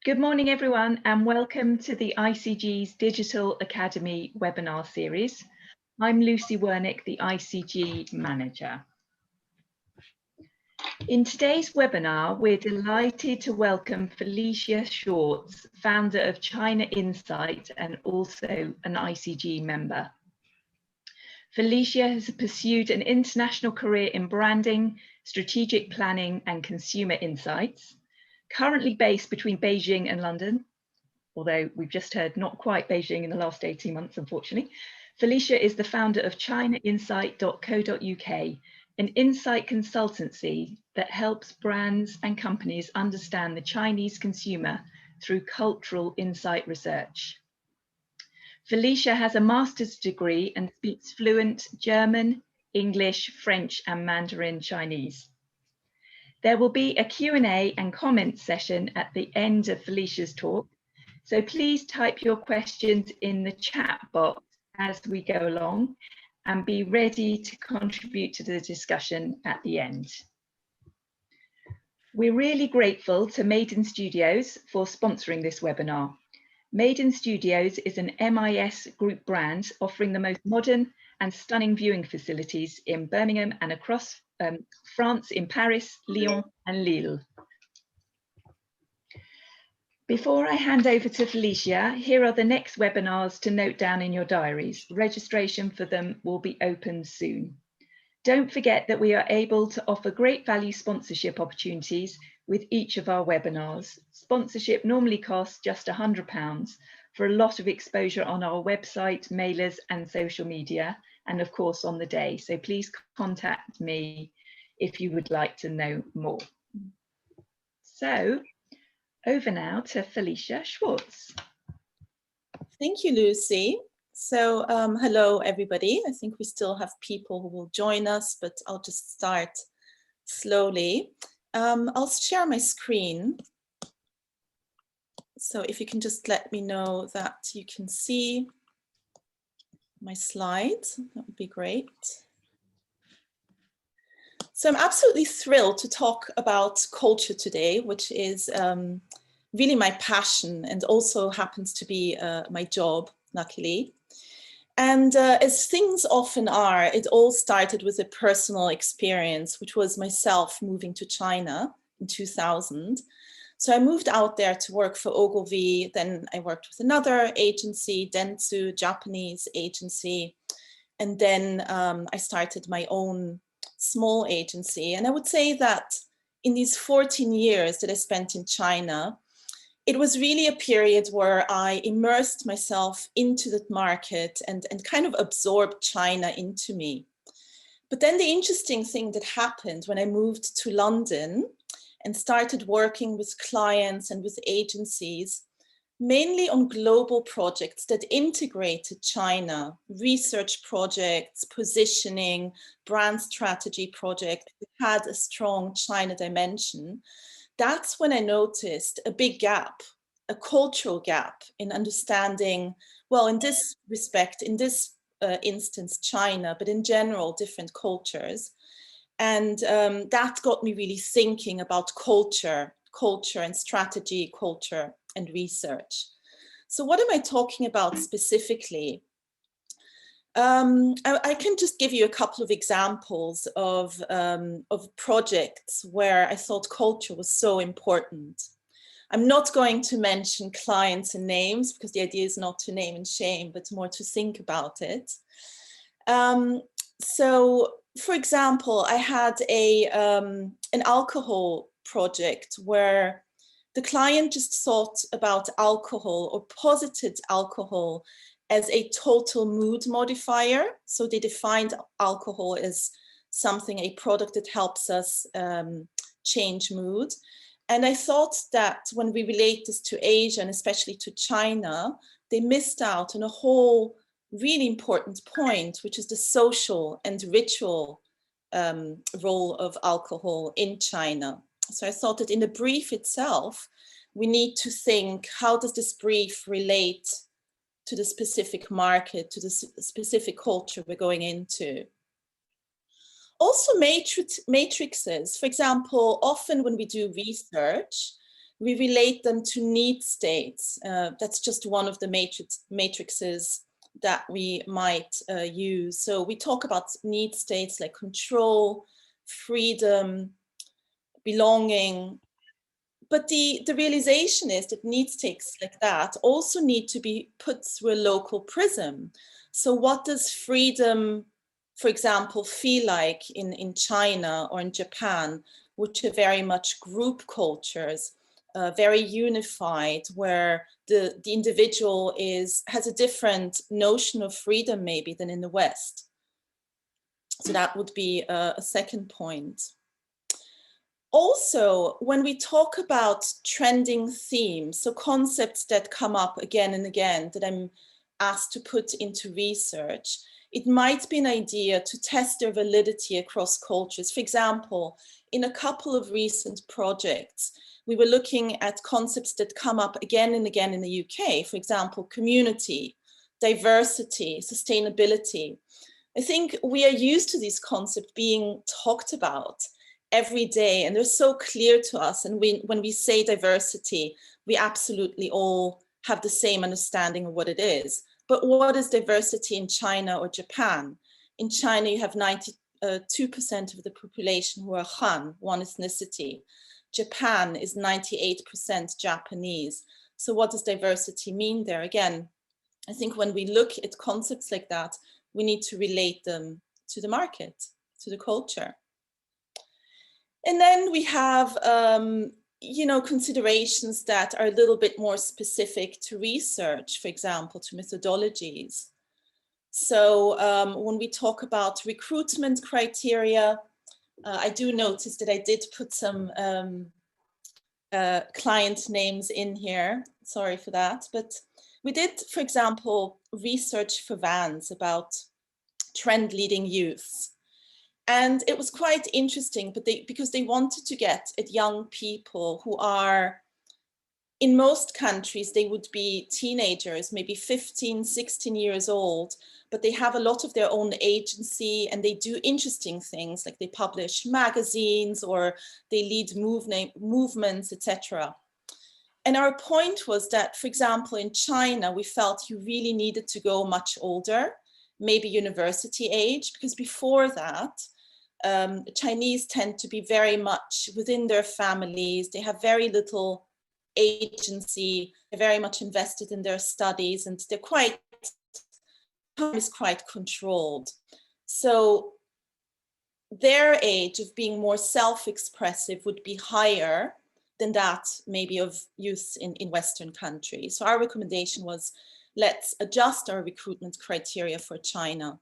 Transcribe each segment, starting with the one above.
Good morning, everyone, and welcome to the ICG's Digital Academy webinar series. I'm Lucy Wernick, the ICG Manager. In today's webinar, we're delighted to welcome Felicia Schwartz, founder of China Insight and also an ICG member. Felicia has pursued an international career in branding, strategic planning, and consumer insights. Currently based between Beijing and London, although we've just heard not quite Beijing in the last 18 months, unfortunately. Felicia is the founder of chinainsight.co.uk, an insight consultancy that helps brands and companies understand the Chinese consumer through cultural insight research. Felicia has a master's degree and speaks fluent German, English, French, and Mandarin Chinese. There will be a Q&A and comment session at the end of Felicia's talk, so please type your questions in the chat box as we go along and be ready to contribute to the discussion at the end. We're really grateful to Maiden Studios for sponsoring this webinar. Maiden Studios is an MIS group brand offering the most modern and stunning viewing facilities in Birmingham and across France, in Paris, Lyon and Lille. Before I hand over to Felicia, here are the next webinars to note down in your diaries. Registration for them will be open soon. Don't forget that we are able to offer great value sponsorship opportunities with each of our webinars. Sponsorship normally costs just £100 for a lot of exposure on our website, mailers and social media, and of course on the day. So please contact me if you would like to know more. So over now to Felicia Schwartz. Thank you, Lucy. So hello, everybody. I think we still have people who will join us, but I'll just start slowly. I'll share my screen. So if you can just let me know that you can see my slides, that would be great. So I'm absolutely thrilled to talk about culture today, which is really my passion and also happens to be my job, luckily. And as things often are, it all started with a personal experience, which was myself moving to China in 2000. So I moved out there to work for Ogilvy. Then I worked with another agency, Dentsu, Japanese agency. And then I started my own small agency. And I would say that in these 14 years that I spent in China, it was really a period where I immersed myself into that market and kind of absorbed China into me. But then the interesting thing that happened when I moved to London and started working with clients and with agencies, mainly on global projects that integrated China, research projects, positioning, brand strategy projects that had a strong China dimension. That's when I noticed a big gap, a cultural gap in understanding, well, in this respect, in this instance, China, but in general, different cultures. And that got me really thinking about culture and strategy, culture and research. So what am I talking about specifically? I can just give you a couple of examples of projects where I thought culture was so important. I'm not going to mention clients and names because the idea is not to name and shame, but more to think about it. So, for example, I had an alcohol project where the client just thought about alcohol or posited alcohol as a total mood modifier. So they defined alcohol as something, a product that helps us change mood. And I thought that when we relate this to Asia and especially to China, they missed out on a whole really important point, which is the social and ritual role of alcohol in China. So I thought that in the brief itself, we need to think, how does this brief relate to the specific market, to the specific culture we're going into? Also matrices, for example, often when we do research, we relate them to need states. That's just one of the matrices that we might use. So we talk about need states like control, freedom, belonging. But the realization is that need states like that also need to be put through a local prism. So what does freedom, for example, feel like in China or in Japan, which are very much group cultures, very unified, where the individual has a different notion of freedom maybe than in the West. So that would be a second point. Also, when we talk about trending themes, so concepts that come up again and again that I'm asked to put into research, it might be an idea to test their validity across cultures. For example, in a couple of recent projects, we were looking at concepts that come up again and again in the UK, for example, community, diversity, sustainability. I think we are used to these concepts being talked about every day, and they're so clear to us. And when we say diversity, we absolutely all have the same understanding of what it is. But what is diversity in China or Japan? In China, you have 92% of the population who are Han, one ethnicity. Japan is 98% Japanese. So what does diversity mean there? Again, I think when we look at concepts like that, we need to relate them to the market, to the culture. And then we have, considerations that are a little bit more specific to research, for example, to methodologies. So when we talk about recruitment criteria, I do notice that I did put some client names in here. Sorry for that. But we did, for example, research for Vans about trend leading youths. And it was quite interesting, but because they wanted to get at young people who are, in most countries, they would be teenagers, maybe 15, 16 years old, but they have a lot of their own agency and they do interesting things, like they publish magazines or they lead movements, etc. And our point was that, for example, in China, we felt you really needed to go much older, maybe university age, because before that, Chinese tend to be very much within their families. They have very little agency. They're very much invested in their studies, and they're quite controlled. So their age of being more self-expressive would be higher than that maybe of youth in Western countries. So our recommendation was, let's adjust our recruitment criteria for China.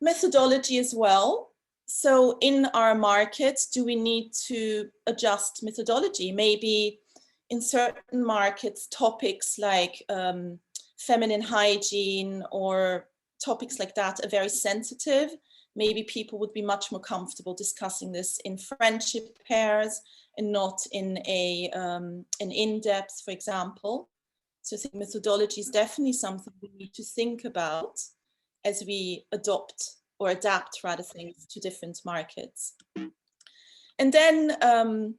Methodology as well. So in our markets, do we need to adjust methodology? Maybe in certain markets, topics like feminine hygiene or topics like that are very sensitive. Maybe people would be much more comfortable discussing this in friendship pairs and not in an in-depth, for example. So I think methodology is definitely something we need to think about as we adopt or adapt rather things to different markets. And then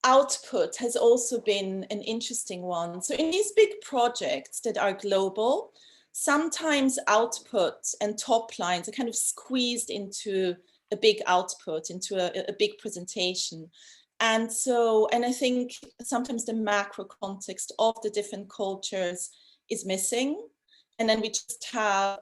output has also been an interesting one. So in these big projects that are global, sometimes output and top lines are kind of squeezed into a big output, into a big presentation. And I think sometimes the macro context of the different cultures is missing. And then we just have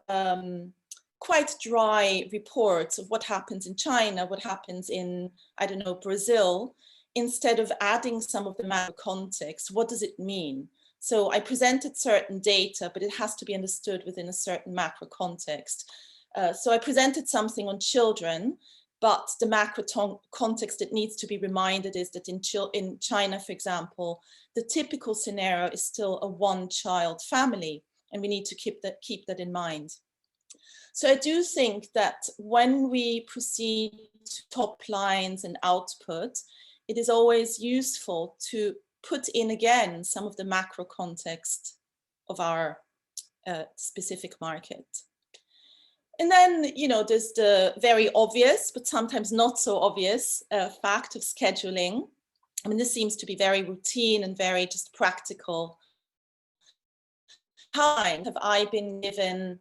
quite dry reports of what happens in China, what happens in, I don't know, Brazil, instead of adding some of the macro context. What does it mean? So I presented certain data, but it has to be understood within a certain macro context. So I presented something on children, but the macro context that needs to be reminded is that in China, for example, the typical scenario is still a one-child family, and we need to keep that in mind. So I do think that when we proceed to top lines and output, it is always useful to put in again some of the macro context of our specific market. And then, there's the very obvious, but sometimes not so obvious fact of scheduling. I mean, this seems to be very routine and very just practical. How have I been given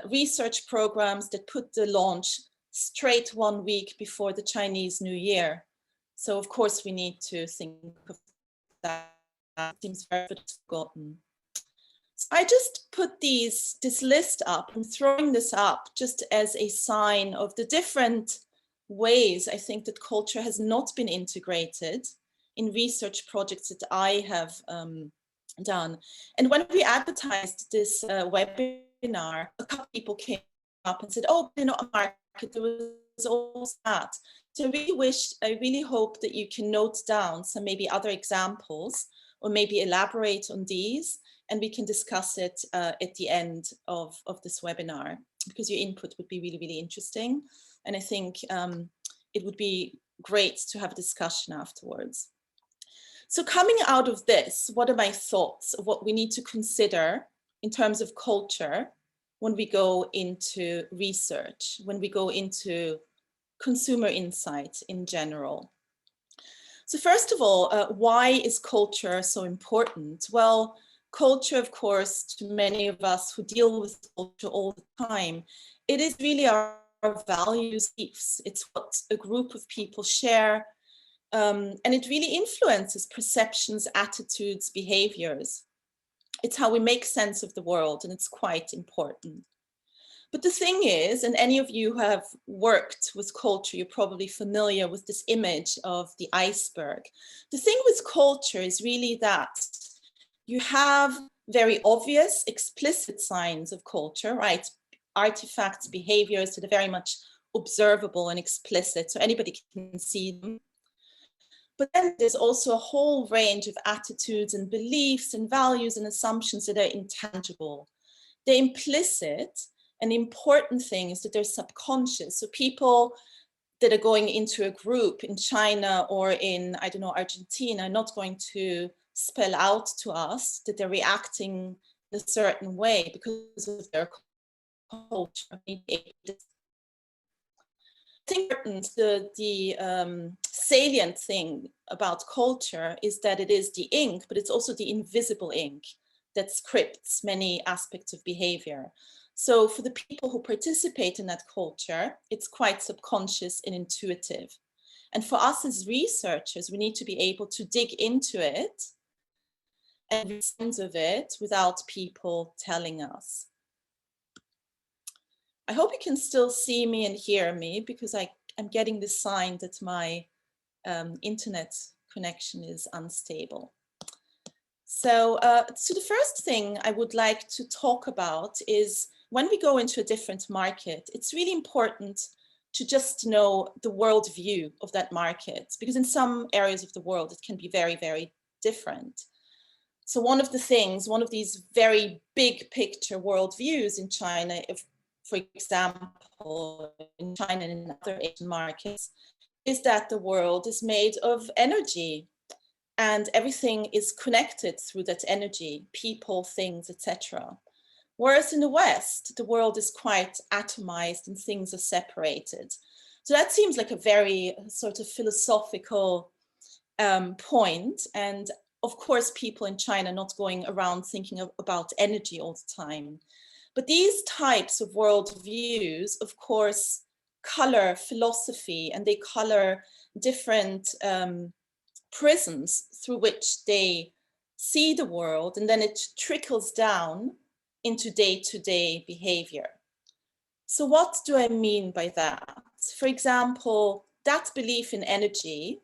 research programs that put the launch straight 1 week before the Chinese New Year? So of course we need to think of that. It seems very forgotten. So I just put this list up. I'm throwing this up just as a sign of the different ways I think that culture has not been integrated in research projects that I have done. And when we advertised this webinar, a couple of people came up and said, oh, you know, a market, there was also that. So I really hope that you can note down some maybe other examples or maybe elaborate on these, and we can discuss it at the end of this webinar, because your input would be really, really interesting. And I think it would be great to have a discussion afterwards. So coming out of this, what are my thoughts of what we need to consider in terms of culture when we go into research, when we go into consumer insight in general? So first of all, why is culture so important? Well, culture, of course, to many of us who deal with culture all the time, it is really our values, beliefs. It's what a group of people share, and it really influences perceptions, attitudes, behaviors. It's how we make sense of the world, and it's quite important. But the thing is, and any of you who have worked with culture, you're probably familiar with this image of the iceberg. The thing with culture is really that you have very obvious, explicit signs of culture, right? Artifacts, behaviors that are very much observable and explicit, so anybody can see them. But then there's also a whole range of attitudes and beliefs and values and assumptions that are intangible. They're implicit. An important thing is that they're subconscious. So people that are going into a group in China or in, I don't know, Argentina are not going to spell out to us that they're reacting in a certain way because of their culture. I think the salient thing about culture is that it is the ink, but it's also the invisible ink that scripts many aspects of behavior. So for the people who participate in that culture, it's quite subconscious and intuitive. And for us as researchers, we need to be able to dig into it and make sense of it without people telling us. I hope you can still see me and hear me, because I'm getting the sign that my internet connection is unstable. So the first thing I would like to talk about is, when we go into a different market, it's really important to just know the worldview of that market, because in some areas of the world, it can be very, very different. So one of these very big picture worldviews in China, for example, in China and in other Asian markets, is that the world is made of energy and everything is connected through that energy, people, things, etc. Whereas in the West, the world is quite atomized and things are separated. So that seems like a very sort of philosophical point. And of course, people in China are not going around thinking about energy all the time. But these types of worldviews, of course, color philosophy, and they color different prisms through which they see the world, and then it trickles down into day-to-day behavior. So what do I mean by that? For example, that belief in energy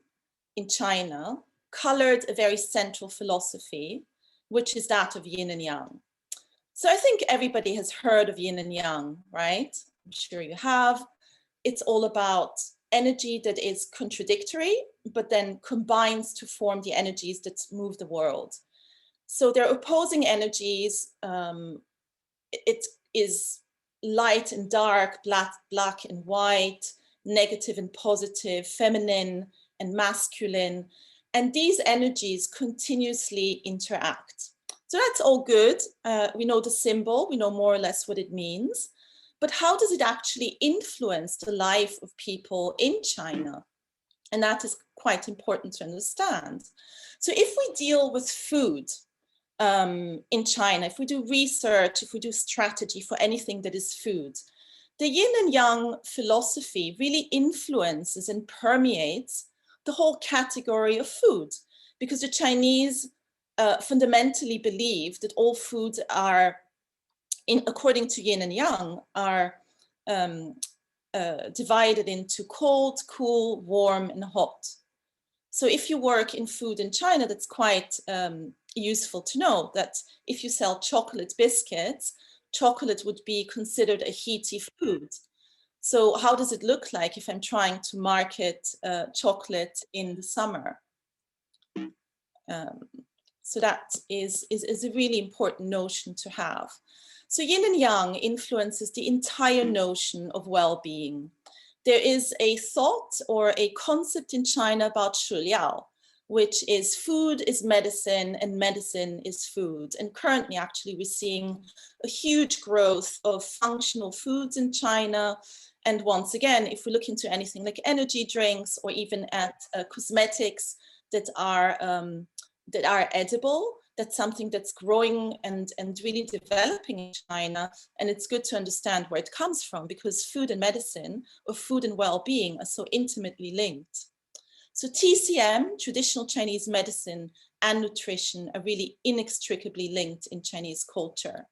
in China colored a very central philosophy, which is that of yin and yang. So I think everybody has heard of yin and yang, right? I'm sure you have. It's all about energy that is contradictory, but then combines to form the energies that move the world. So they're opposing energies. It is light and dark, black and white, negative and positive, feminine and masculine. And these energies continuously interact. So that's all good. We know the symbol, we know more or less what it means. But how does it actually influence the life of people in China? And that is quite important to understand. So if we deal with food in China, if we do research, if we do strategy for anything that is food, the yin and yang philosophy really influences and permeates the whole category of food, because the Chinese fundamentally believe that all foods are, according to yin and yang, are divided into cold, cool, warm, and hot. So if you work in food in China, that's quite useful to know that if you sell chocolate biscuits, chocolate would be considered a heaty food. So how does it look like if I'm trying to market chocolate in the summer? So that is a really important notion to have. So yin and yang influences the entire notion of well-being. There is a thought or a concept in China about 食疗, which is food is medicine and medicine is food. And currently, actually, we're seeing a huge growth of functional foods in China. And once again, if we look into anything like energy drinks or even at cosmetics that are edible, that's something that's growing and really developing in China. And it's good to understand where it comes from, because food and medicine, or food and well-being, are so intimately linked. So TCM, traditional Chinese medicine, and nutrition are really inextricably linked in Chinese culture.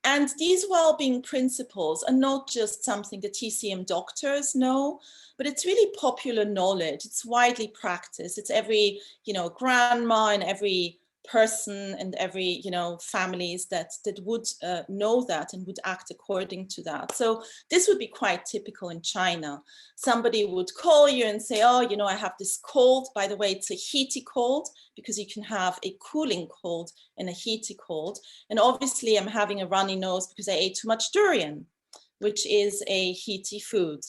And these well-being principles are not just something that TCM doctors know, but it's really popular knowledge. It's widely practiced. It's every, grandma and every person and every, families that would know that and would act according to that. So this would be quite typical in China. Somebody would call you and say, oh, I have this cold. By the way, it's a heaty cold, because you can have a cooling cold and a heaty cold. And obviously I'm having a runny nose because I ate too much durian, which is a heaty food.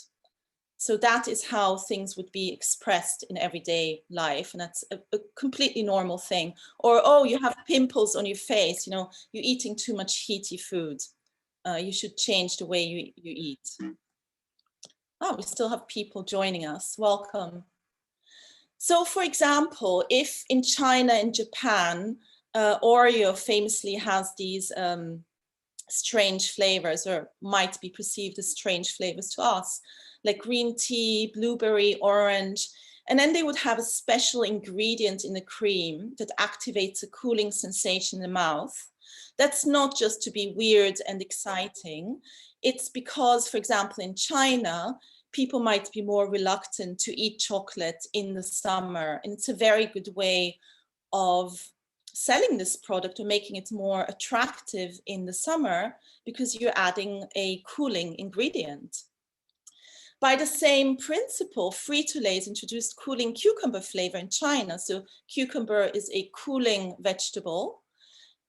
So that is how things would be expressed in everyday life. And that's a completely normal thing. Or, oh, you have pimples on your face, you're eating too much heaty food. You should change the way you eat. Oh, we still have people joining us. Welcome. So, for example, if in China and Japan, Oreo famously has these strange flavors, or might be perceived as strange flavors to us, like green tea, blueberry, orange. And then they would have a special ingredient in the cream that activates a cooling sensation in the mouth. That's not just to be weird and exciting. It's because, for example, in China, people might be more reluctant to eat chocolate in the summer. And it's a very good way of selling this product or making it more attractive in the summer, because you're adding a cooling ingredient. By the same principle, Frito-Lay's introduced cooling cucumber flavor in China. So cucumber is a cooling vegetable.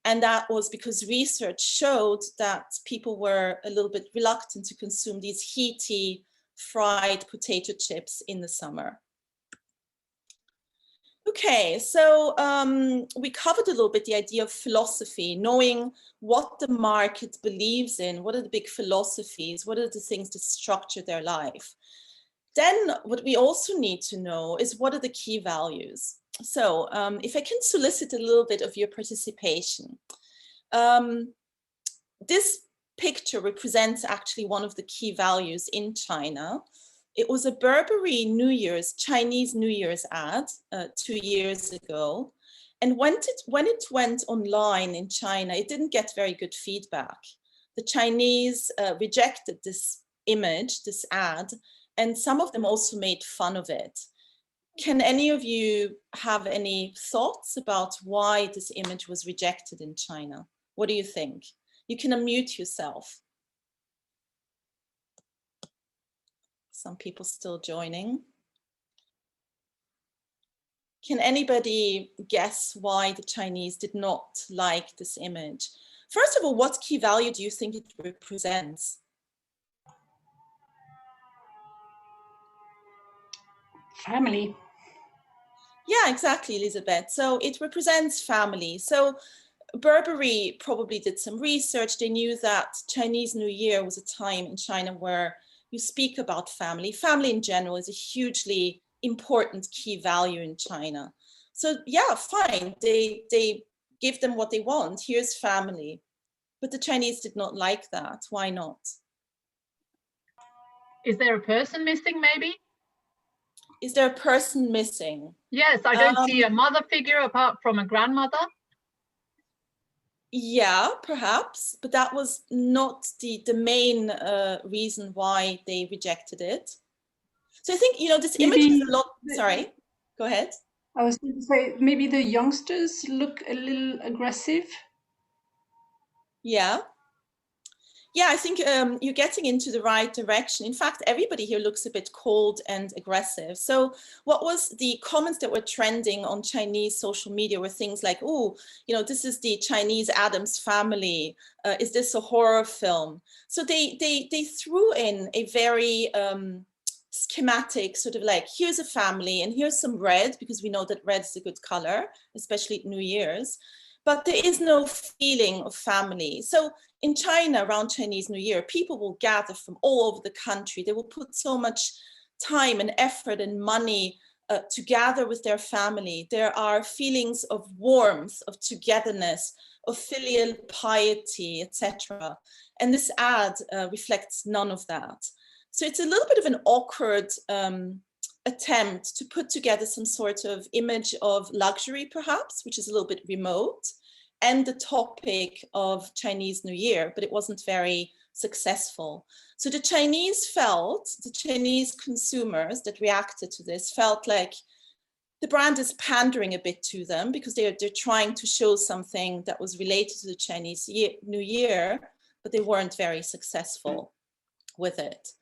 And that was because research showed that people were a little bit reluctant to consume these heaty fried potato chips in the summer. Okay, so we covered a little bit the idea of philosophy, knowing what the market believes in, what are the big philosophies, what are the things that structure their life. Then what we also need to know is, what are the key values? So if I can solicit a little bit of your participation. This picture represents actually one of the key values in China. It was a Burberry Chinese New Year's ad 2 years ago. And when it went online in China, it didn't get very good feedback. The Chinese rejected this image, this ad, and some of them also made fun of it. Can any of you have any thoughts about why this image was rejected in China? What do you think? You can unmute yourself. Some people still joining. Can anybody guess why the Chinese did not like this image? First of all, what key value do you think it represents? Family. Yeah, exactly, Elizabeth. So it represents family. So Burberry probably did some research. They knew that Chinese New Year was a time in China where you speak about family. Family in general is a hugely important key value in China. So yeah, fine, they give them what they want. Here's family. But the Chinese did not like that. Why not? Is there a person missing, maybe? Is there a person missing? Yes, I don't see a mother figure apart from a grandmother. Yeah, perhaps, but that was not the main reason why they rejected it. So I think, you know, this image is a lot, sorry, go ahead. I was going to say, maybe the youngsters look a little aggressive. Yeah. Yeah, I think you're getting into the right direction. In fact, everybody here looks a bit cold and aggressive. So what was the comments that were trending on Chinese social media were things like, oh, you know, this is the Chinese Addams Family. Is this a horror film? So they threw in a very schematic sort of like, here's a family and here's some red, because we know that red is a good color, especially at New Year's. But there is no feeling of family. So in China, around Chinese New Year, people will gather from all over the country. They will put so much time and effort and money to gather with their family. There are feelings of warmth, of togetherness, of filial piety, etc. And this ad reflects none of that. So it's a little bit of an awkward attempt to put together some sort of image of luxury, perhaps, which is a little bit remote, and the topic of Chinese New Year, but it wasn't very successful. So the Chinese consumers that reacted to this felt like the brand is pandering a bit to them, because they're trying to show something that was related to the Chinese New Year, but they weren't very successful with it.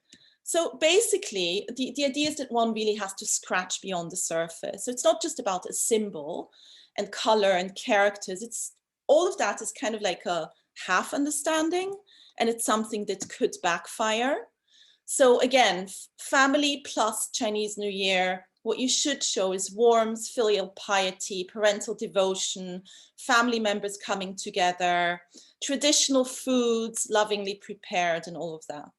So basically, the idea is that one really has to scratch beyond the surface. So it's not just about a symbol and color and characters. It's all of that is kind of like a half understanding, and it's something that could backfire. So again, family plus Chinese New Year, what you should show is warmth, filial piety, parental devotion, family members coming together, traditional foods, lovingly prepared, and all of that.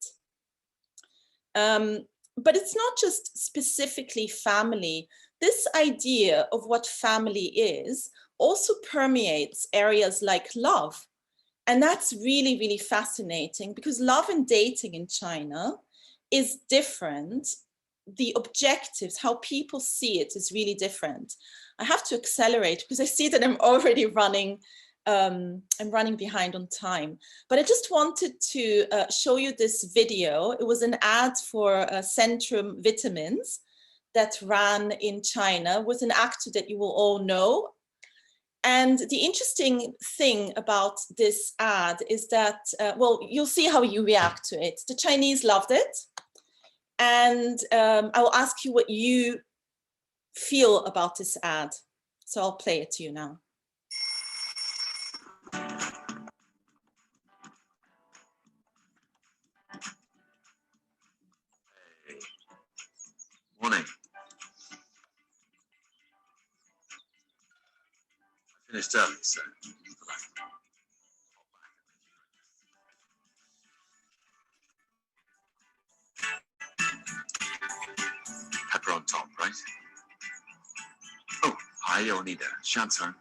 But it's not just specifically family. This idea of what family is also permeates areas like love. And that's really, really fascinating, because love and dating in China is different. The objectives, how people see it, is really different. I have to accelerate because I see that I'm already running. I'm running behind on time, but I just wanted to show you this video. It was an ad for Centrum vitamins that ran in China with an actor that you will all know. And the interesting thing about this ad is that, well, you'll see how you react to it. The Chinese loved it. And I will ask you what you feel about this ad. So I'll play it to you now. Morning. I finished early, so pepper on top, right? Oh, hi, Onida. Shancer.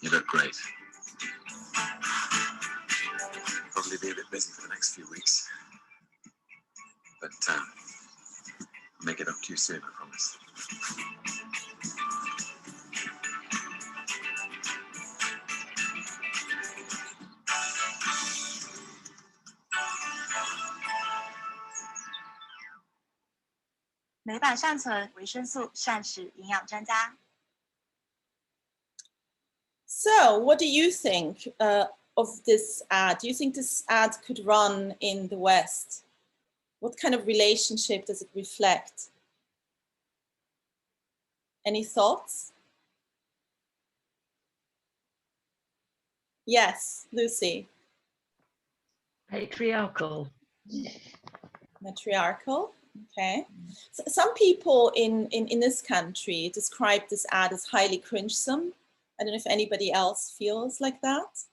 You look great. Probably be a bit busy for the next few weeks. But I'll make it up to you soon, I promise. So, what do you think of this ad? Do you think this ad could run in the West? What kind of relationship does it reflect? Any thoughts? Yes, Lucy. Patriarchal. Matriarchal, okay. So some people in this country describe this ad as highly cringesome. I don't know if anybody else feels like that.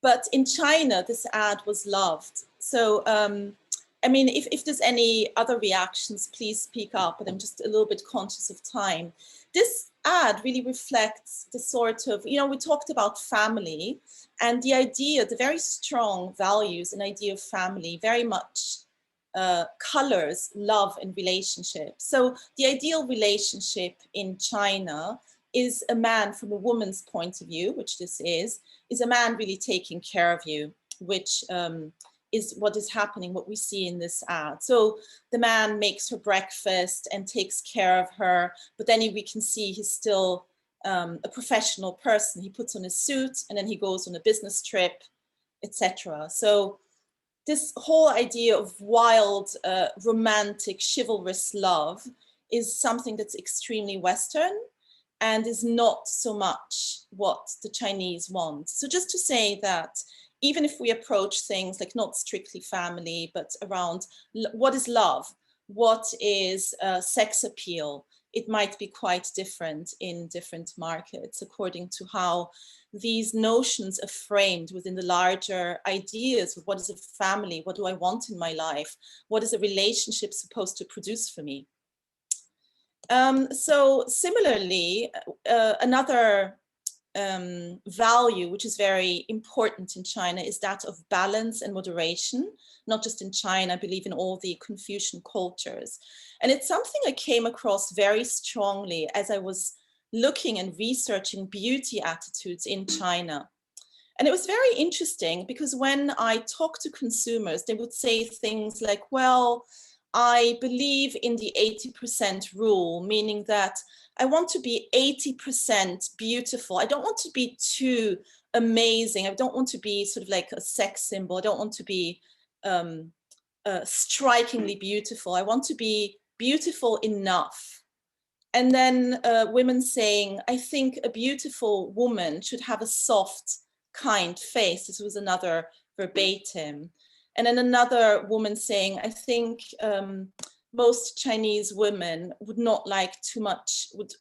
But in China, this ad was loved. So, I mean, if there's any other reactions, please speak up, but I'm just a little bit conscious of time. This ad really reflects the sort of, you know, we talked about family and the idea, the very strong values and idea of family very much colors love and relationship. So the ideal relationship in China is a man from a woman's point of view, which this is a man really taking care of you, which is what is happening, what we see in this ad. So the man makes her breakfast and takes care of her, but then we can see he's still a professional person. He puts on a suit and then he goes on a business trip, etc. So this whole idea of wild, romantic, chivalrous love is something that's extremely Western and is not so much what the Chinese want. So just to say that even if we approach things like not strictly family, but around what is love, what is sex appeal, it might be quite different in different markets according to how these notions are framed within the larger ideas of what is a family, what do I want in my life, what is a relationship supposed to produce for me. So similarly, another value which is very important in China is that of balance and moderation, not just in China, I believe in all the Confucian cultures. And it's something I came across very strongly as I was looking and researching beauty attitudes in China. And it was very interesting because when I talk to consumers, they would say things like, well, I believe in the 80% rule, meaning that I want to be 80% beautiful. I don't want to be too amazing. I don't want to be sort of like a sex symbol. I don't want to be strikingly beautiful. I want to be beautiful enough. And then women saying, I think a beautiful woman should have a soft, kind face. This was another verbatim. And then another woman saying, I think most Chinese women would not like too much, would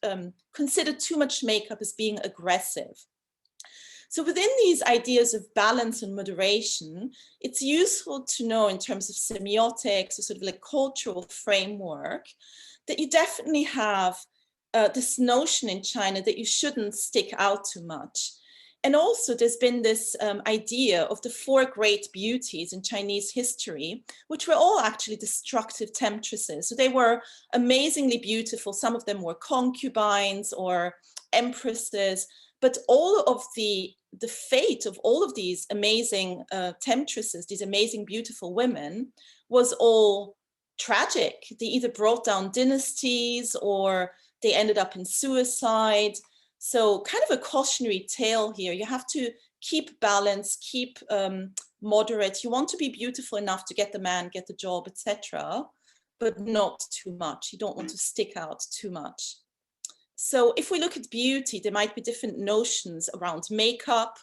consider too much makeup as being aggressive. So within these ideas of balance and moderation, it's useful to know in terms of semiotics, or sort of like cultural framework, that you definitely have this notion in China that you shouldn't stick out too much. And also there's been this idea of the 4 great beauties in Chinese history, which were all actually destructive temptresses. So they were amazingly beautiful. Some of them were concubines or empresses, but all of the fate of all of these amazing temptresses, these amazing, beautiful women, was all tragic. They either brought down dynasties or they ended up in suicide. So kind of a cautionary tale here. You have to keep balance, keep moderate. You want to be beautiful enough to get the man, get the job, etc., but not too much. You don't want to stick out too much. So if we look at beauty, there might be different notions around makeup,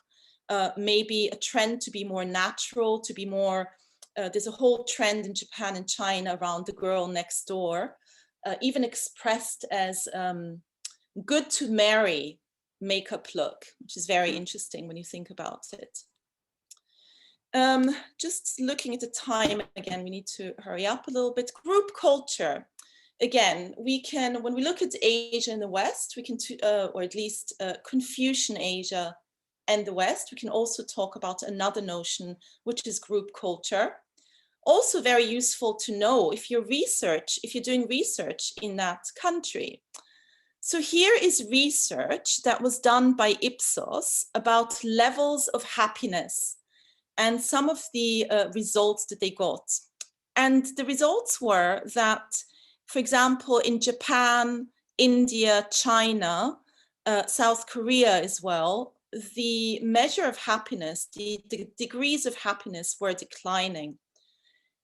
maybe a trend to be more natural, to be more, there's a whole trend in Japan and China around the girl next door, even expressed as good to marry makeup look, which is very interesting when you think about it. Just looking at the time, again, we need to hurry up a little bit. Group culture. Again, we can, when we look at Asia and the West, we can, or at least Confucian Asia and the West, we can also talk about another notion, which is group culture. Also very useful to know if you're doing research in that country. So here is research that was done by Ipsos about levels of happiness and some of the results that they got. And the results were that, for example, in Japan, India, China, South Korea as well, the measure of happiness, the degrees of happiness were declining.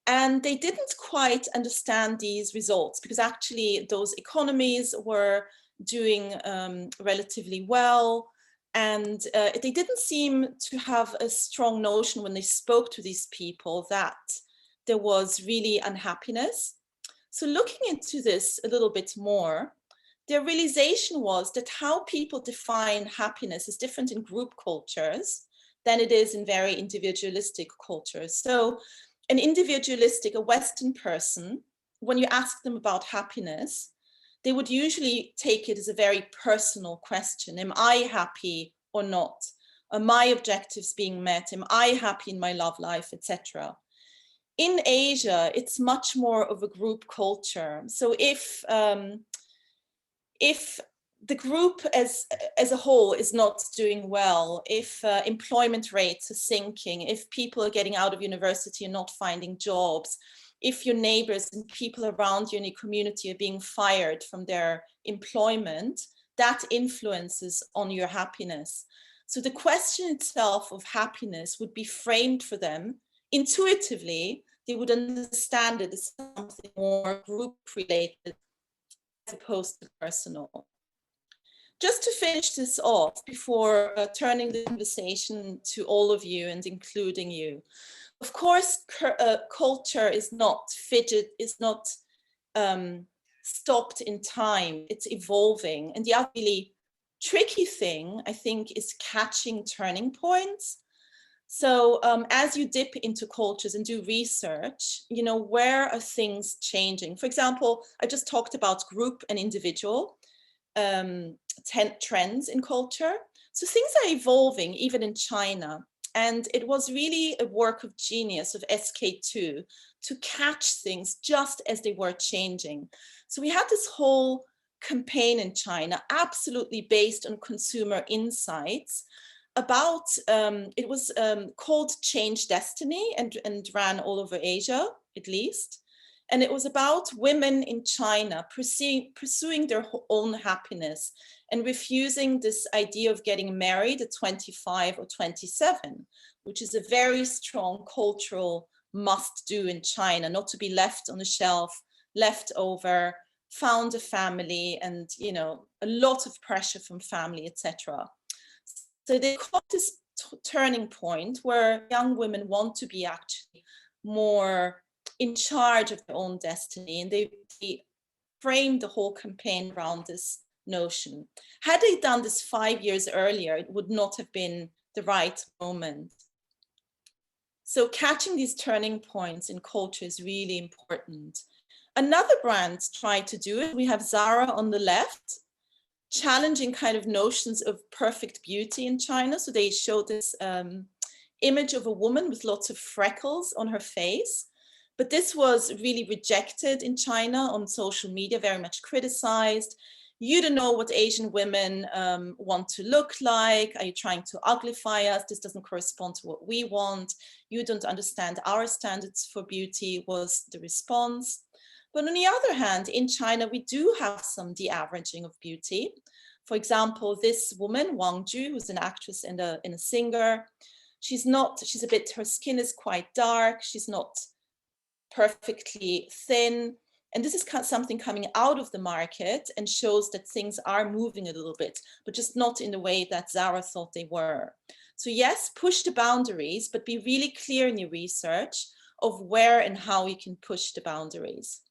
And they didn't quite understand these results because actually those economies were doing relatively well. And they didn't seem to have a strong notion when they spoke to these people that there was really unhappiness. So looking into this a little bit more, their realization was that how people define happiness is different in group cultures than it is in very individualistic cultures. So an individualistic, a Western person, when you ask them about happiness, they would usually take it as a very personal question. Am I happy or not? Are my objectives being met? Am I happy in my love life, etc.? In Asia, it's much more of a group culture. So if the group as a whole is not doing well, if employment rates are sinking, if people are getting out of university and not finding jobs, if your neighbors and people around you in your community are being fired from their employment, that influences on your happiness. So the question itself of happiness would be framed for them intuitively. They would understand it as something more group related as opposed to personal. Just to finish this off before turning the conversation to all of you and including you, of course, culture is not fidget, is not stopped in time, it's evolving. And the other really tricky thing, I think, is catching turning points. So as you dip into cultures and do research, you know, where are things changing? For example, I just talked about group and individual trends in culture. So things are evolving even in China. And it was really a work of genius of SK2 to catch things just as they were changing. So we had this whole campaign in China, absolutely based on consumer insights, about, it was called Change Destiny and ran all over Asia, at least. And it was about women in China pursuing their own happiness and refusing this idea of getting married at 25 or 27, which is a very strong cultural must-do in China, not to be left on the shelf, left over, found a family, and, you know, a lot of pressure from family, etc. So they caught this turning point where young women want to be actually more in charge of their own destiny, and they framed the whole campaign around this notion. Had they done this 5 years earlier, it would not have been the right moment. So catching these turning points in culture is really important. Another brand tried to do it. We have Zara on the left, challenging kind of notions of perfect beauty in China. So they showed this image of a woman with lots of freckles on her face. But this was really rejected in China on social media, very much criticized. You don't know what Asian women want to look like. Are you trying to uglify us? This doesn't correspond to what we want. You don't understand our standards for beauty, was the response. But on the other hand, in China, we do have some de-averaging of beauty. For example, this woman, Wang Ju, who's an actress and a singer, her skin is quite dark. She's not perfectly thin. And this is something coming out of the market and shows that things are moving a little bit, but just not in the way that Zara thought they were. So yes, push the boundaries, but be really clear in your research of where and how you can push the boundaries.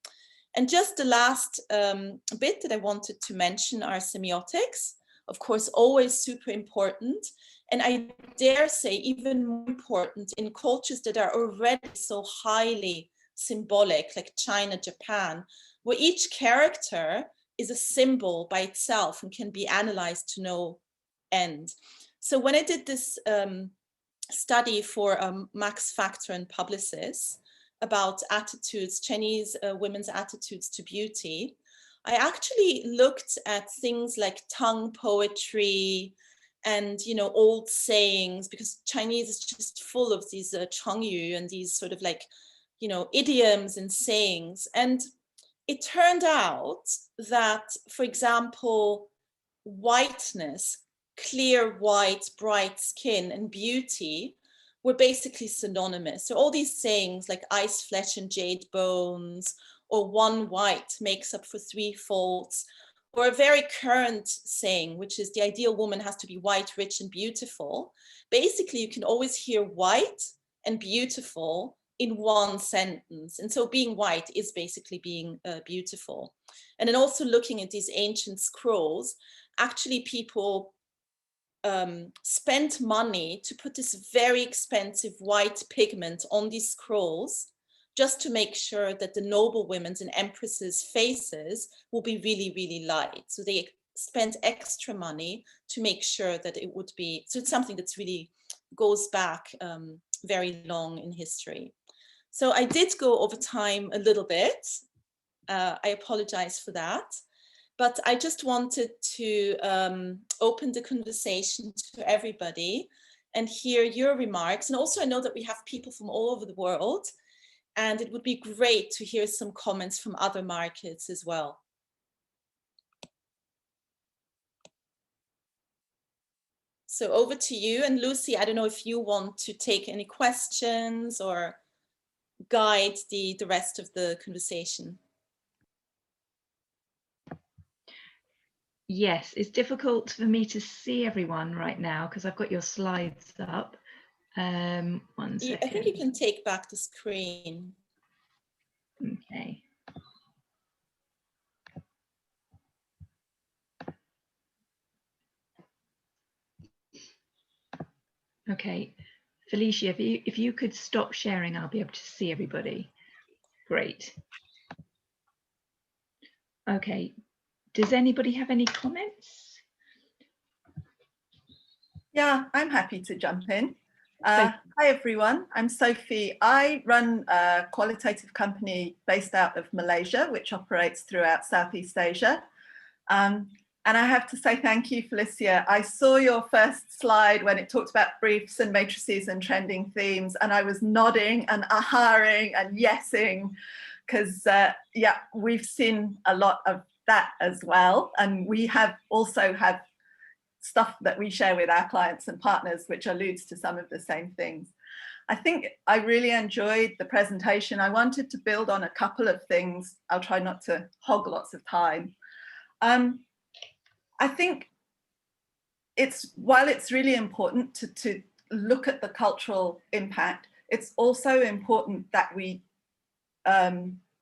And just the last bit that I wanted to mention are semiotics. Of course, always super important. And I dare say even more important in cultures that are already so highly symbolic, like China, Japan, where each character is a symbol by itself and can be analyzed to no end. So when I did this study for Max Factor and Publicis about attitudes, Chinese women's attitudes to beauty, I actually looked at things like tongue poetry and, you know, old sayings, because Chinese is just full of these chengyu and these sort of like, you know, idioms and sayings. And it turned out that, for example, whiteness, clear white, bright skin, and beauty were basically synonymous. So all these sayings like ice, flesh, and jade bones, or one white makes up for three faults, or a very current saying, which is the ideal woman has to be white, rich, and beautiful. Basically, you can always hear white and beautiful in one sentence. And so being white is basically being beautiful. And then also looking at these ancient scrolls, actually people spent money to put this very expensive white pigment on these scrolls, just to make sure that the noble women's and empresses' faces will be really, really light. So they spent extra money to make sure that it would be, so it's something that's really goes back very long in history. So I did go over time a little bit. I apologize for that. But I just wanted to open the conversation to everybody and hear your remarks. And also I know that we have people from all over the world, and it would be great to hear some comments from other markets as well. So over to you. And Lucy, I don't know if you want to take any questions or guide the rest of the conversation. Yes, it's difficult for me to see everyone right now because I've got your slides up. 1 second. I think you can take back the screen. Okay. Okay, Felicia, if you could stop sharing, I'll be able to see everybody. Great. Okay, does anybody have any comments? Yeah, I'm happy to jump in. Hi everyone, I'm Sophie. I run a qualitative company based out of Malaysia, which operates throughout Southeast Asia. And I have to say thank you, Felicia. I saw your first slide when it talked about briefs and matrices and trending themes, and I was nodding and ahaing and yesing, because yeah, we've seen a lot of that as well. And we also have stuff that we share with our clients and partners, which alludes to some of the same things. I think I really enjoyed the presentation. I wanted to build on a couple of things. I'll try not to hog lots of time. I think while it's really important to look at the cultural impact, it's also important that we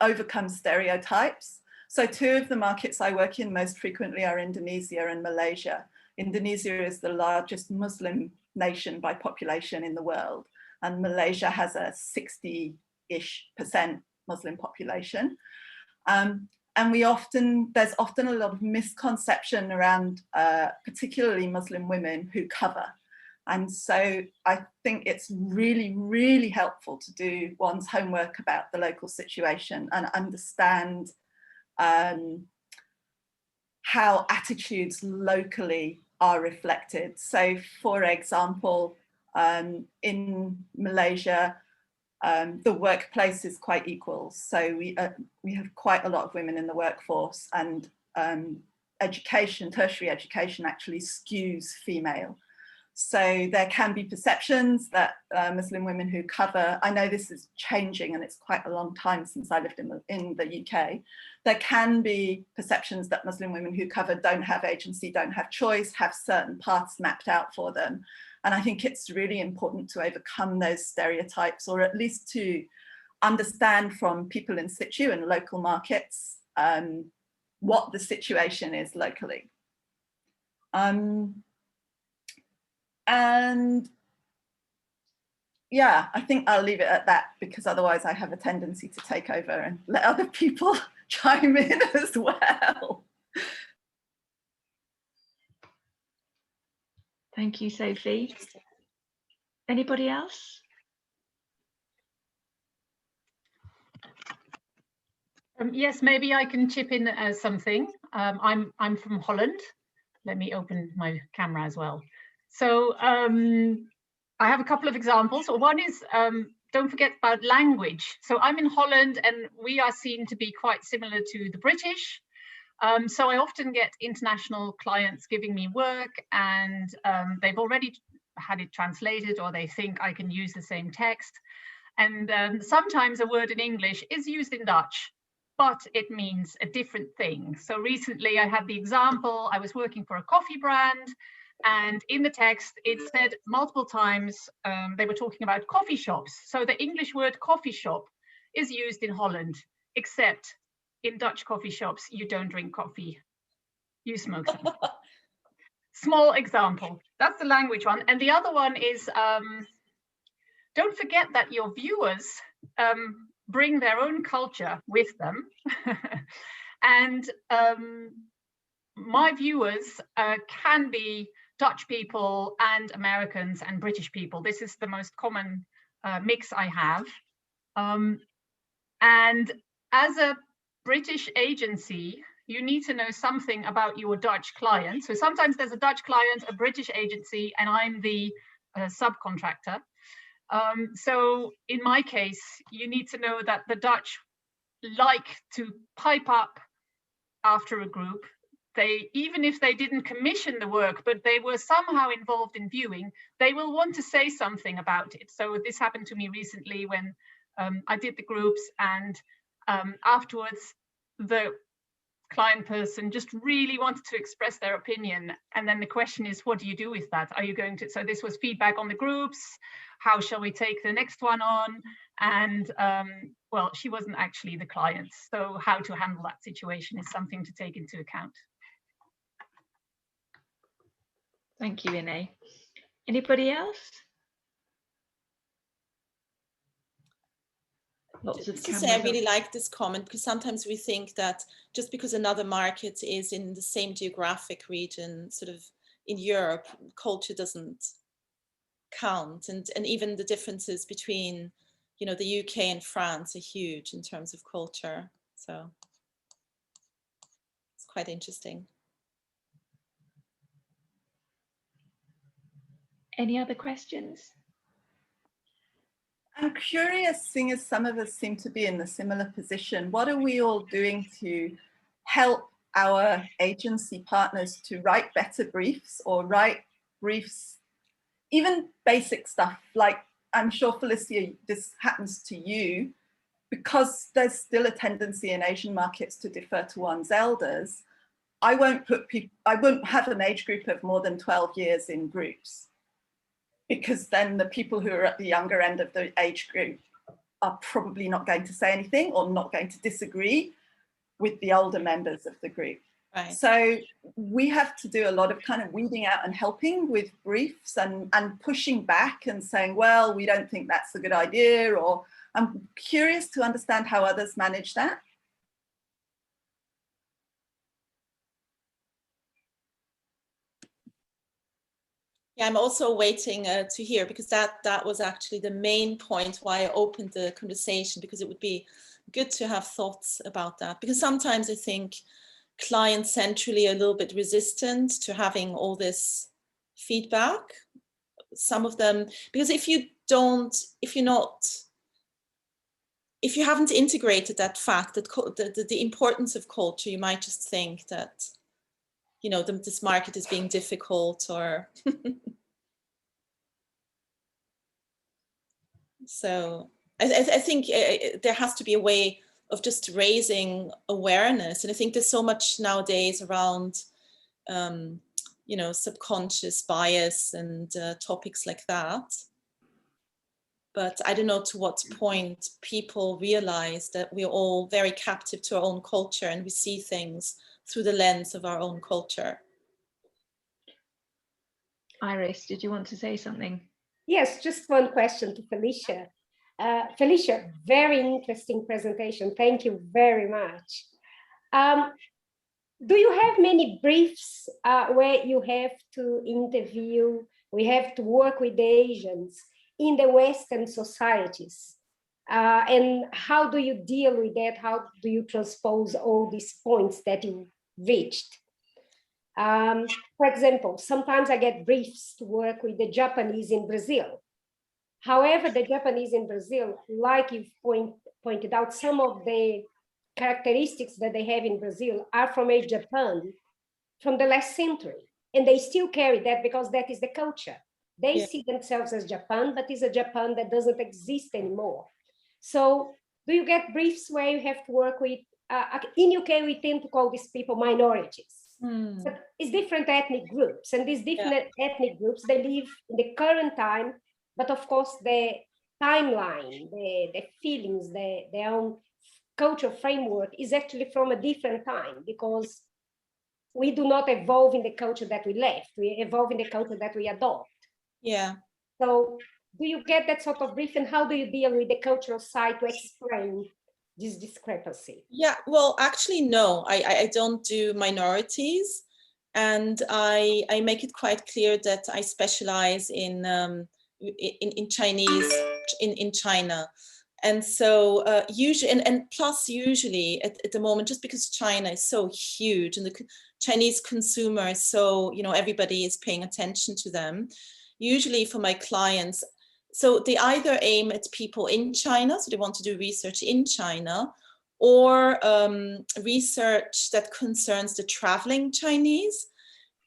overcome stereotypes. So 2 of the markets I work in most frequently are Indonesia and Malaysia. Indonesia is the largest Muslim nation by population in the world, and Malaysia has a 60-ish% Muslim population. And there's often a lot of misconception around particularly Muslim women who cover. And so I think it's really, really helpful to do one's homework about the local situation and understand how attitudes locally are reflected. So for example, in Malaysia, the workplace is quite equal. So we have quite a lot of women in the workforce, and education, tertiary education actually skews female. So there can be perceptions that Muslim women who cover, I know this is changing and it's quite a long time since I lived in the UK, there can be perceptions that Muslim women who cover don't have agency, don't have choice, have certain paths mapped out for them. And I think it's really important to overcome those stereotypes, or at least to understand from people in situ and local markets what the situation is locally. And yeah, I think I'll leave it at that, because otherwise I have a tendency to take over and let other people chime in as well. Thank you, Sophie. Anybody else? Yes, maybe I can chip in as something. I'm from Holland. Let me open my camera as well. So I have a couple of examples. One is, don't forget about language. So I'm in Holland and we are seen to be quite similar to the British. So I often get international clients giving me work, and they've already had it translated, or they think I can use the same text. And sometimes a word in English is used in Dutch, but it means a different thing. So recently I had the example, I was working for a coffee brand, and in the text it said multiple times they were talking about coffee shops. So the English word coffee shop is used in Holland, except in Dutch coffee shops you don't drink coffee, you smoke. small example. That's the language one. And the other one is, don't forget that your viewers bring their own culture with them. And my viewers can be Dutch people and Americans and British people. This is the most common mix I have. And as a British agency, you need to know something about your Dutch client. So sometimes there's a Dutch client, a British agency, and I'm the subcontractor. So in my case, you need to know that the Dutch like to pipe up after a group. They, even if they didn't commission the work, but they were somehow involved in viewing, they will want to say something about it. So this happened to me recently when I did the groups, and afterwards the client person just really wanted to express their opinion. And then the question is, what do you do with that? Are you going to, so this was feedback on the groups. How shall we take the next one on? And well, she wasn't actually the client. So how to handle that situation is something to take into account. Thank you, Ine. Anybody else? Lots of cameras. I really like this comment, because sometimes we think that just because another market is in the same geographic region, sort of in Europe, culture doesn't count. And even the differences between, you know, the UK and France are huge in terms of culture. So it's quite interesting. Any other questions? I'm curious, seeing as some of us seem to be in a similar position, what are we all doing to help our agency partners to write better briefs, or write briefs, even basic stuff, like I'm sure, Felicia, this happens to you, because there's still a tendency in Asian markets to defer to one's elders. I won't have an age group of more than 12 years in groups, because then the people who are at the younger end of the age group are probably not going to say anything, or not going to disagree with the older members of the group. Right. So we have to do a lot of kind of weeding out and helping with briefs, and pushing back and saying, well, we don't think that's a good idea, or I'm curious to understand how others manage that. Yeah, I'm also waiting to hear, because that was actually the main point why I opened the conversation, because it would be good to have thoughts about that. Because sometimes I think clients centrally are a little bit resistant to having all this feedback. Some of them, because if you haven't integrated that fact, that the importance of culture, you might just think that, you know, this market is being difficult, or so I think there has to be a way of just raising awareness. And I think there's so much nowadays around, you know, subconscious bias and topics like that. But I don't know to what point people realize that we're all very captive to our own culture, and we see things through the lens of our own culture. Iris, did you want to say something? Yes, just one question to Felicia. Felicia, very interesting presentation. Thank you very much. Do you have many briefs where you have to interview, we have to work with Asians in the Western societies? And how do you deal with that? How do you transpose all these points that you reached? For example, sometimes I get briefs to work with the Japanese in Brazil. However, the Japanese in Brazil, like you've pointed out, some of the characteristics that they have in Brazil are from a Japan from the last century. And they still carry that because that is the culture. They see themselves as Japan, but it's a Japan that doesn't exist anymore. So do you get briefs where you have to work with, in UK, we tend to call these people minorities. But it's different ethnic groups, and these different ethnic groups, they live in the current time, but of course the timeline, the feelings, their own cultural framework is actually from a different time, because we do not evolve in the culture that we left. We evolve in the culture that we adopt. Yeah. So do you get that sort of brief, and how do you deal with the cultural side to explain this discrepancy? Yeah, well, actually, no, I don't do minorities, and I make it quite clear that I specialize in Chinese in China. And so usually, and plus usually at the moment, just because China is so huge and the Chinese consumer is so, you know, everybody is paying attention to them. Usually for my clients, so they either aim at people in China, so they want to do research in China, or research that concerns the traveling Chinese.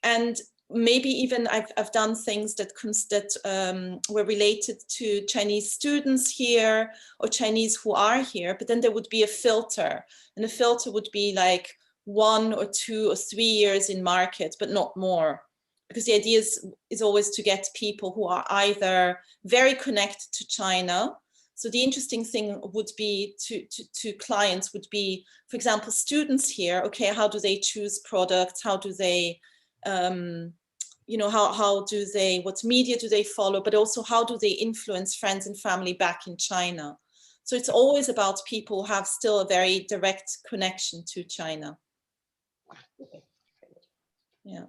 And maybe even I've done things that were related to Chinese students here or Chinese who are here, but then there would be a filter, and the filter would be like 1 or 2 or 3 years in market, but not more. Because the idea is always to get people who are either very connected to China. So the interesting thing would be to clients would be, for example, students here, okay, how do they choose products? How do they, you know, how do they, what media do they follow? But also how do they influence friends and family back in China? So it's always about people who have still a very direct connection to China. Yeah.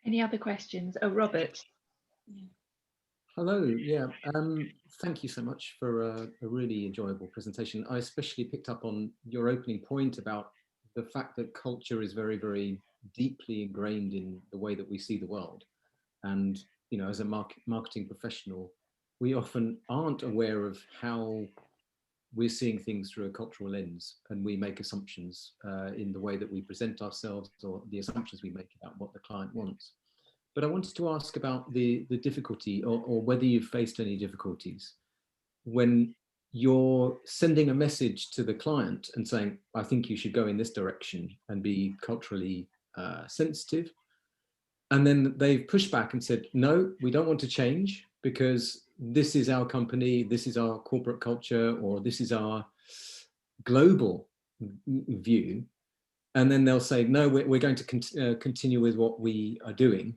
Any other questions? Oh, Robert. Hello, yeah, thank you so much for a really enjoyable presentation. I especially picked up on your opening point about the fact that culture is very, very deeply ingrained in the way that we see the world. And, you know, as a marketing professional, we often aren't aware of how we're seeing things through a cultural lens, and we make assumptions in the way that we present ourselves, or the assumptions we make about what the client wants. But I wanted to ask about the difficulty, or whether you've faced any difficulties when you're sending a message to the client and saying, I think you should go in this direction and be culturally sensitive. And then they've pushed back and said, no, we don't want to change because this is our company, this is our corporate culture, or this is our global view. And then they'll say, no, we're going to continue with what we are doing.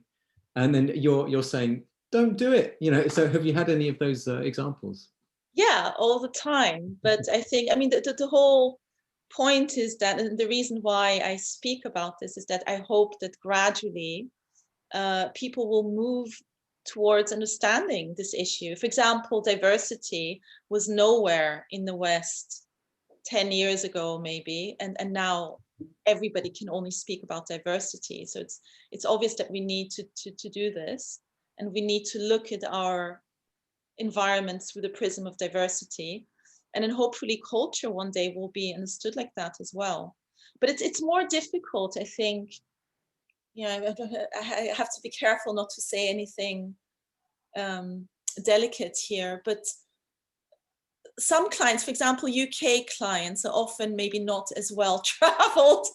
And then you're saying, don't do it. You know, so have you had any of those examples? Yeah, all the time. But I think, I mean, the whole point is that, and the reason why I speak about this is that I hope that gradually people will move towards understanding this issue. For example, diversity was nowhere in the West 10 years ago, maybe, and now everybody can only speak about diversity. So it's obvious that we need to do this, and we need to look at our environment through the prism of diversity, and then hopefully culture one day will be understood like that as well. But it's more difficult, I think. You know, I have to be careful not to say anything delicate here, but some clients, for example, UK clients, are often maybe not as well traveled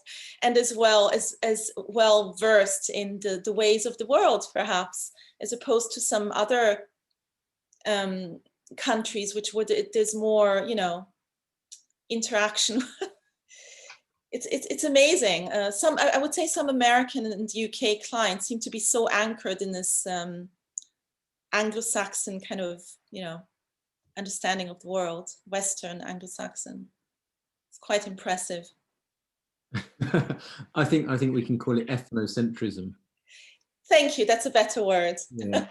and as well versed in the ways of the world, perhaps, as opposed to some other countries which there's more, you know, interaction. It's amazing. I would say some American and UK clients seem to be so anchored in this Anglo-Saxon kind of, you know, understanding of the world, Western Anglo-Saxon. It's quite impressive. I think we can call it ethnocentrism. Thank you. That's a better word. Yeah,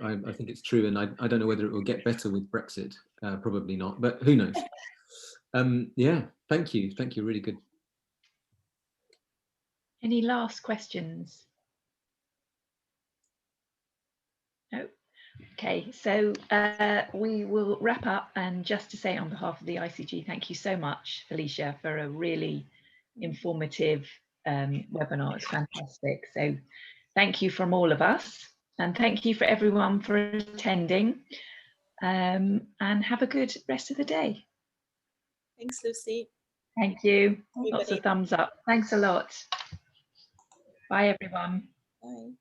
I think it's true, and I don't know whether it will get better with Brexit. Probably not, but who knows? Yeah, thank you. Really good. Any last questions? No. Okay, so we will wrap up, and just to say on behalf of the ICG, thank you so much, Felicia, for a really informative webinar. It's fantastic. So thank you from all of us, and thank you for everyone for attending, and have a good rest of the day. Thanks, Lucy. Thank you. Everybody. Lots of thumbs up. Thanks a lot. Bye, everyone. Bye.